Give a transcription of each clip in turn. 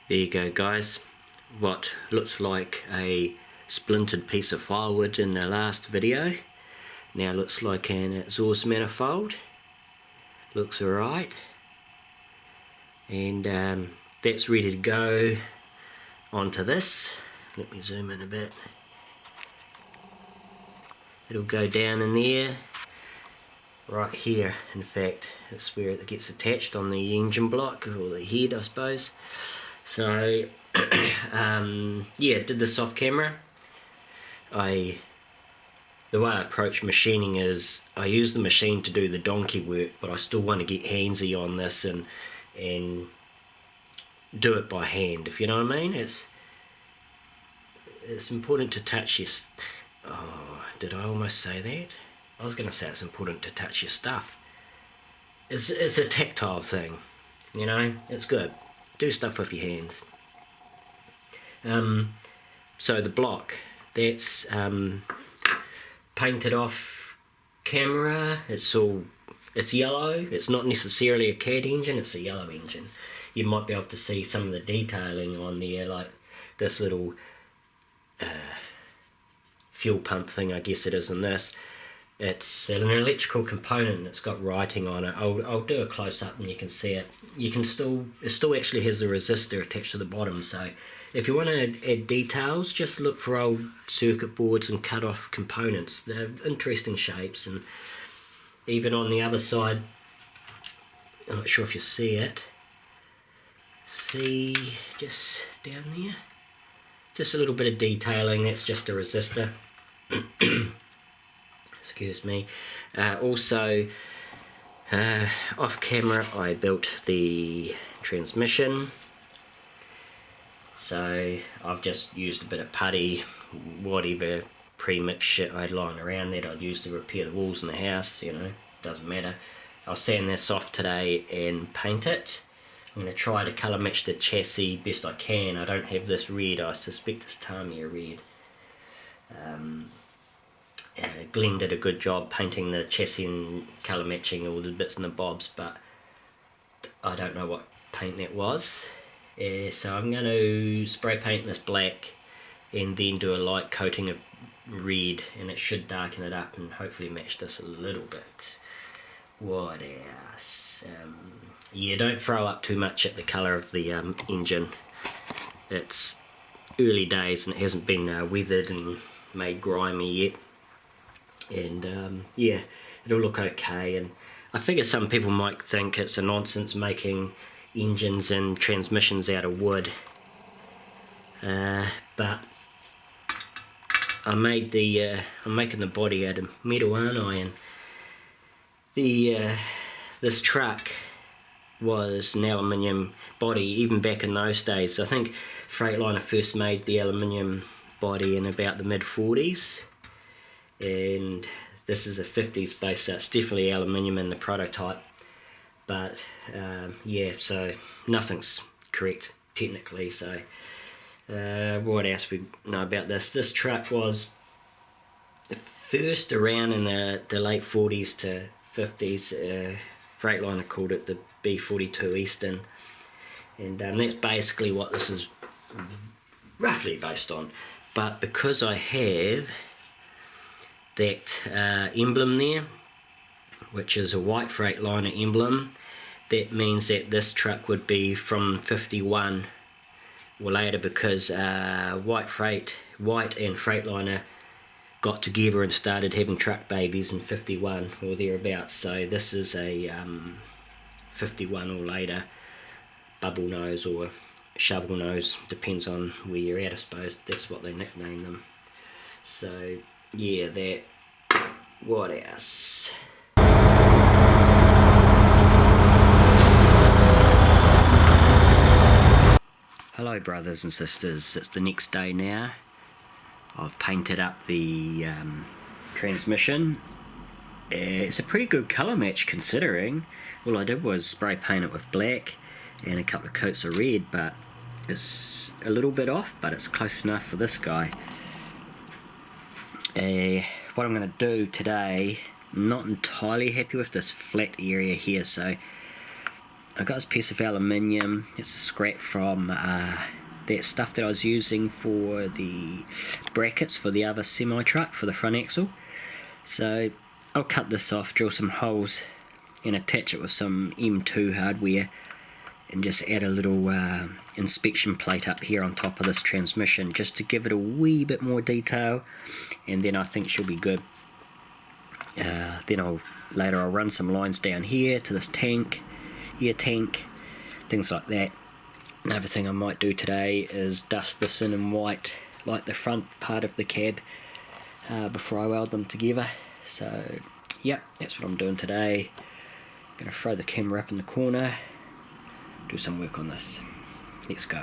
There you go, guys. What looked like a splintered piece of firewood in the last video now looks like an exhaust manifold. Looks alright. And that's ready to go onto this. Let me zoom in a bit. It'll go down in there. Right here, in fact, it's where it gets attached on the engine block, or the head, I suppose. So, yeah, did this off camera. The way I approach machining is, I use the machine to do the donkey work, but I still want to get handsy on this and do it by hand, if you know what I mean. It's important to touch your... Oh, did I almost say that? I was going to say it's important to touch your stuff. It's a tactile thing, you know, it's good. Do stuff with your hands. So the block, that's painted off camera. It's yellow. It's not necessarily a CAD engine, it's a yellow engine. You might be able to see some of the detailing on there, like this little fuel pump thing, I guess it is in this. It's an electrical component. It's got writing on it. I'll do a close-up and you can see it. It still actually has a resistor attached to the bottom, so if you want to add details, just look for old circuit boards and cut off components. They're interesting shapes. And even on the other side, I'm not sure if you see it. See, just down there, just a little bit of detailing. That's just a resistor. Excuse me. Also, off camera, I built the transmission. So I've just used a bit of putty, whatever pre-mixed shit I'd lying around that I'd use to repair the walls in the house, you know, doesn't matter. I'll sand this off today and paint it. I'm going to try to colour match the chassis best I can. I don't have this red, I suspect it's Tamiya red. Glenn did a good job painting the chassis and colour matching all the bits and the bobs, but I don't know what paint that was. So I'm going to spray paint this black and then do a light coating of red, and it should darken it up and hopefully match this a little bit. What else? Yeah, don't throw up too much at the colour of the engine. It's early days and it hasn't been weathered and made grimy yet. And yeah, it'll look okay. And I figure some people might think it's a nonsense making engines and transmissions out of wood, but I'm making the body out of metal, aren't I? And this truck was an aluminium body even back in those days. I think Freightliner first made the aluminium body in about the mid-40s, and this is a 50s base, so it's definitely aluminium in the prototype. But yeah, so nothing's correct technically. So what else we know about this? This truck was first around in the late 40s to 50s. Freightliner called it the B42 Eastern, and that's basically what this is roughly based on. But because I have that emblem there, which is a White Freightliner emblem, that means that this truck would be from 51 or later, because White and Freightliner got together and started having truck babies in 51 or thereabouts. So this is a 51 or later bubble nose or shovel nose, depends on where you're at, I suppose. That's what they nicknamed them. So yeah, that. What else? Hello brothers and sisters, it's the next day now. I've painted up the transmission. It's a pretty good colour match considering. All I did was spray paint it with black and a couple of coats of red, but it's a little bit off, but it's close enough for this guy. What I'm going to do today, I'm not entirely happy with this flat area here, so I got this piece of aluminium. It's a scrap from that stuff that I was using for the brackets for the other semi-truck for the front axle. So I'll cut this off, drill some holes and attach it with some M2 hardware, and just add a little inspection plate up here on top of this transmission just to give it a wee bit more detail, and then I think she'll be good. Then later I'll run some lines down here to this tank, air tank, things like that. Another thing I might do today is dust this in white, like the front part of the cab, before I weld them together. So yeah, that's what I'm doing today. I'm going to throw the camera up in the corner, do some work on this. Let's go.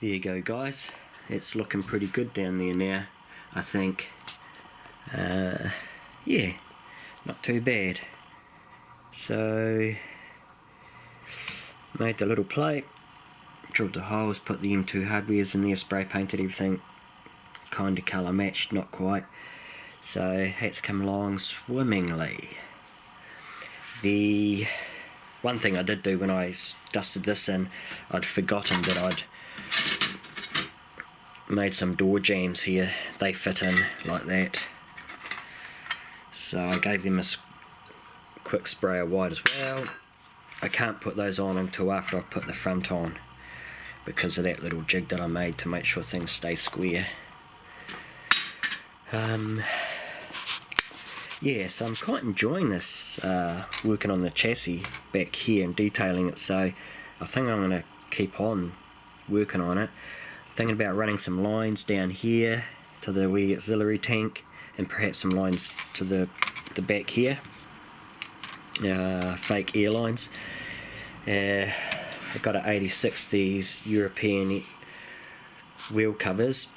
There you go, guys. It's looking pretty good down there now, I think. Yeah, not too bad. So, made the little plate, drilled the holes, put the M2 hardwares in there, spray painted everything, kind of colour matched, not quite. So that's come along swimmingly. The one thing I did do when I dusted this in, I'd forgotten that I'd made some door jambs here. They fit in like that. So I gave them a quick spray of white as well. I can't put those on until after I've put the front on, because of that little jig that I made to make sure things stay square. Yeah, so I'm quite enjoying this, working on the chassis back here and detailing it, so I think I'm going to keep on working on it. Thinking about running some lines down here to the wee auxiliary tank, and perhaps some lines to the back here, fake air lines. I've got an 1950's European wheel covers.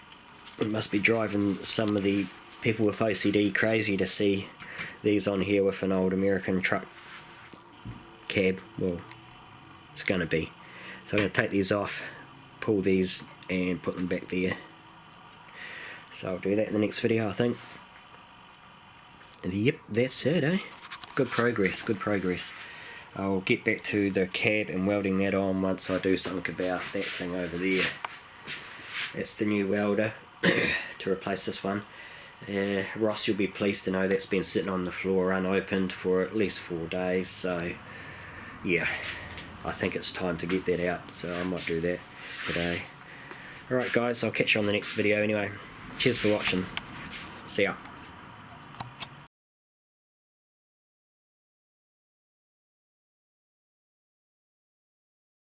It must be driving some of the people with OCD crazy to see these on here with an old American truck cab. Well, it's going to be. So I'm going to take these off, pull these and put them back there. So I'll do that in the next video, I think. Yep, that's it, eh? Good progress, good progress. I'll get back to the cab and welding that on once I do something about that thing over there. That's the new welder to replace this one. Ross, you'll be pleased to know that's been sitting on the floor unopened for at least 4 days, so yeah, I think it's time to get that out, so I might do that today. Alright guys, I'll catch you on the next video anyway. Cheers for watching. See ya.